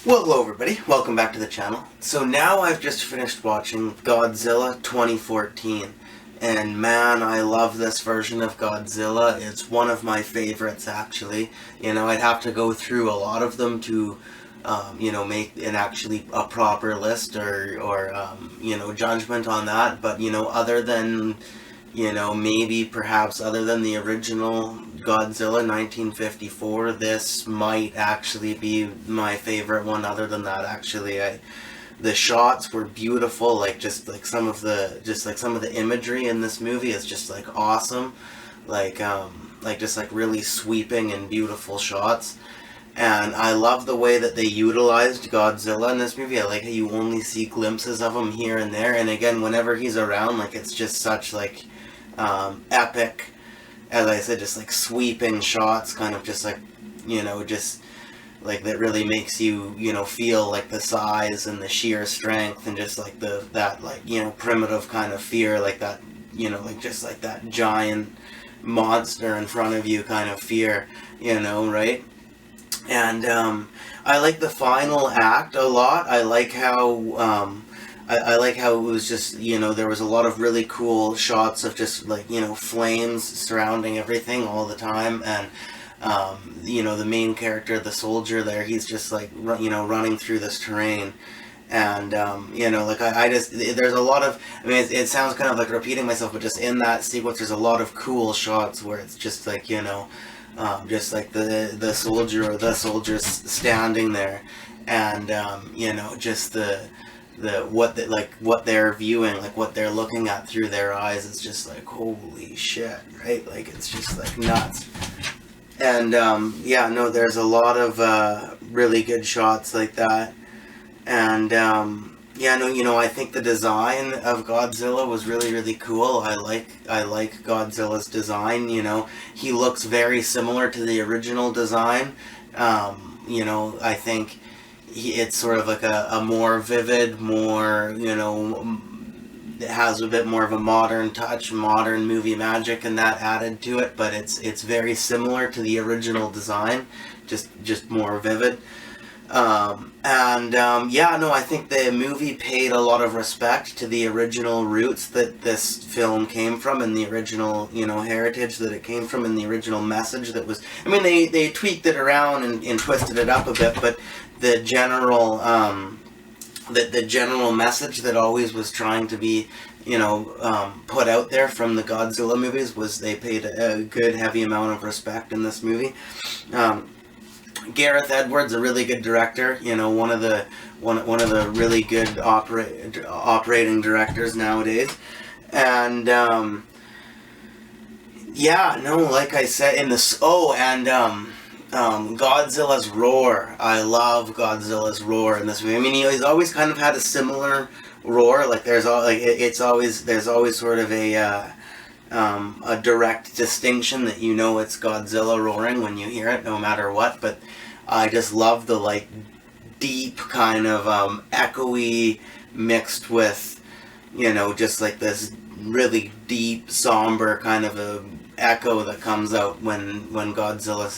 Well, hello everybody, welcome back to the channel. So now I've just finished watching Godzilla 2014, and man, I love this version of Godzilla. It's one of my favorites, actually. I'd have to go through a lot of them to, make an actually a proper list or judgment on that, but, other than, maybe perhaps other than the original Godzilla 1954, this might actually be my favorite one. Other than that, actually, the shots were beautiful. Some of the imagery in this movie is just like awesome, just like really sweeping and beautiful shots. And I love the way that they utilized Godzilla in this movie. I like how you only see glimpses of him here and there, and again, whenever he's around, it's just such epic, as I said, just sweeping shots, kind of just that really makes you, feel the size and the sheer strength and just that primitive kind of fear, that giant monster in front of you kind of fear, right? And I like the final act a lot. I like how I like how it was just, there was a lot of really cool shots of just flames surrounding everything all the time. And the main character, the soldier there, he's just running through this terrain. And I just, there's a lot of, it sounds kind of like repeating myself, but just in that sequence there's a lot of cool shots where it's just the soldier or the soldiers standing there, and just what they're viewing, what they're looking at through their eyes is just holy shit, right? It's just nuts. And there's a lot of really good shots like that. And I think the design of Godzilla was really, really cool. I like Godzilla's design. He looks very similar to the original design. I think it's sort of a more vivid, more, it has a bit more of a modern touch, modern movie magic and that added to it, but it's very similar to the original design, just more vivid. I think the movie paid a lot of respect to the original roots that this film came from, and the original, heritage that it came from, and the original message that was, they tweaked it around and twisted it up a bit, but the general, the general message that always was trying to be, put out there from the Godzilla movies was they paid a good heavy amount of respect in this movie. Gareth Edwards, a really good director, one of the really good operating directors nowadays, and like I said in this. Godzilla's roar. I love Godzilla's roar in this movie. He's always kind of had a similar roar. There's always sort of a direct distinction that it's Godzilla roaring when you hear it, no matter what. But I just love the deep kind of echoey mixed with just this really deep somber kind of a echo that comes out when Godzilla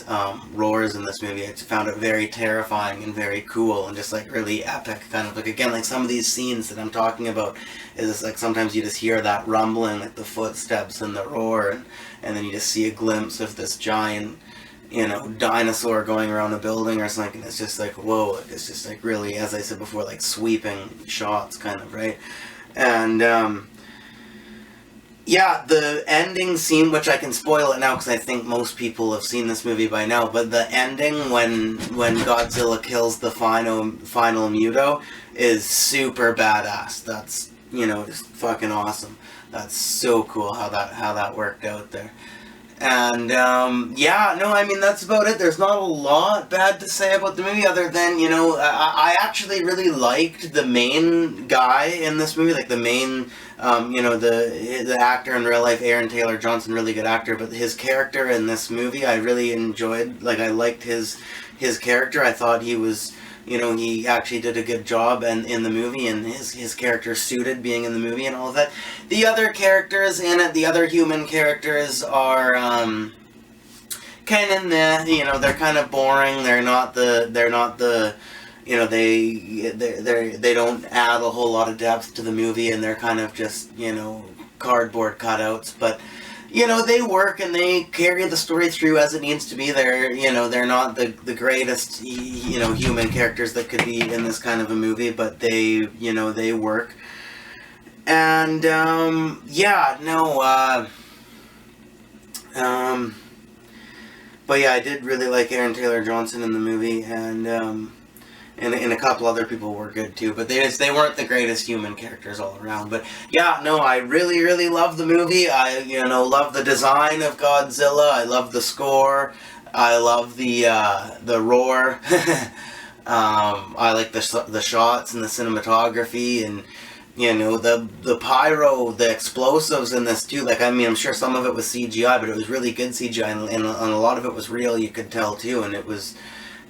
roars in this movie. I found it very terrifying and very cool and just really epic, kind of again some of these scenes that I'm talking about is just sometimes you just hear that rumbling, the footsteps and the roar, and then you just see a glimpse of this giant dinosaur going around a building or something, and it's just whoa, it's just really, as I said before, sweeping shots kind of, right? And the ending scene, which I can spoil it now because I think most people have seen this movie by now, but the ending when Godzilla kills the final Muto is super badass. That's, just fucking awesome. That's so cool how that worked out there. And, that's about it. There's not a lot bad to say about the movie other than, I actually really liked the main guy in this movie, the main, the actor in real life, Aaron Taylor Johnson, really good actor, but his character in this movie, I really enjoyed. I liked his character. I thought he was, he actually did a good job in the movie, and his character suited being in the movie and all of that. The other characters in it, the other human characters are kind of they're kind of boring. They're not the you know, they don't add a whole lot of depth to the movie, and they're kind of just, you know, cardboard cutouts, but you know, they work and they carry the story through as it needs to be. They're not the greatest, you know, human characters that could be in this kind of a movie, but they, you know, they work. And, yeah, no, but yeah, I did really like Aaron Taylor Johnson in the movie, and a couple other people were good too, but they weren't the greatest human characters all around. But yeah, no, I really love the movie. I, you know, love the design of Godzilla. I love the score. I love the roar. I like the shots and the cinematography, and you know, the pyro, the explosives in this too. Like, I mean, I'm sure some of it was CGI, but it was really good CGI, and a lot of it was real, you could tell too, and it was,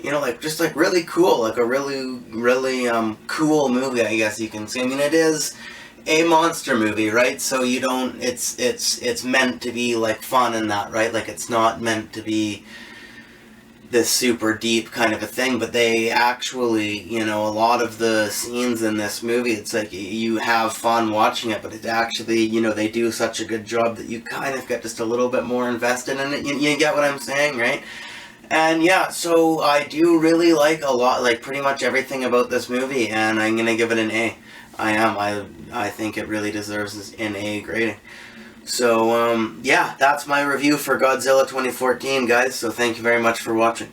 you know, like, just like really cool, like a really cool movie, I guess you can say. I mean, it is a monster movie, right? So you don't, it's meant to be like fun and that, right? Like, it's not meant to be this super deep kind of a thing, but they actually, you know, a lot of the scenes in this movie, it's like you have fun watching it, but it actually, you know, they do such a good job that you kind of get just a little bit more invested in it. You get what I'm saying, right? And yeah, so I do really like a lot, like pretty much everything about this movie, and I'm gonna give it an A. I think it really deserves an A grading. So, yeah, that's my review for Godzilla 2014, guys, so thank you very much for watching.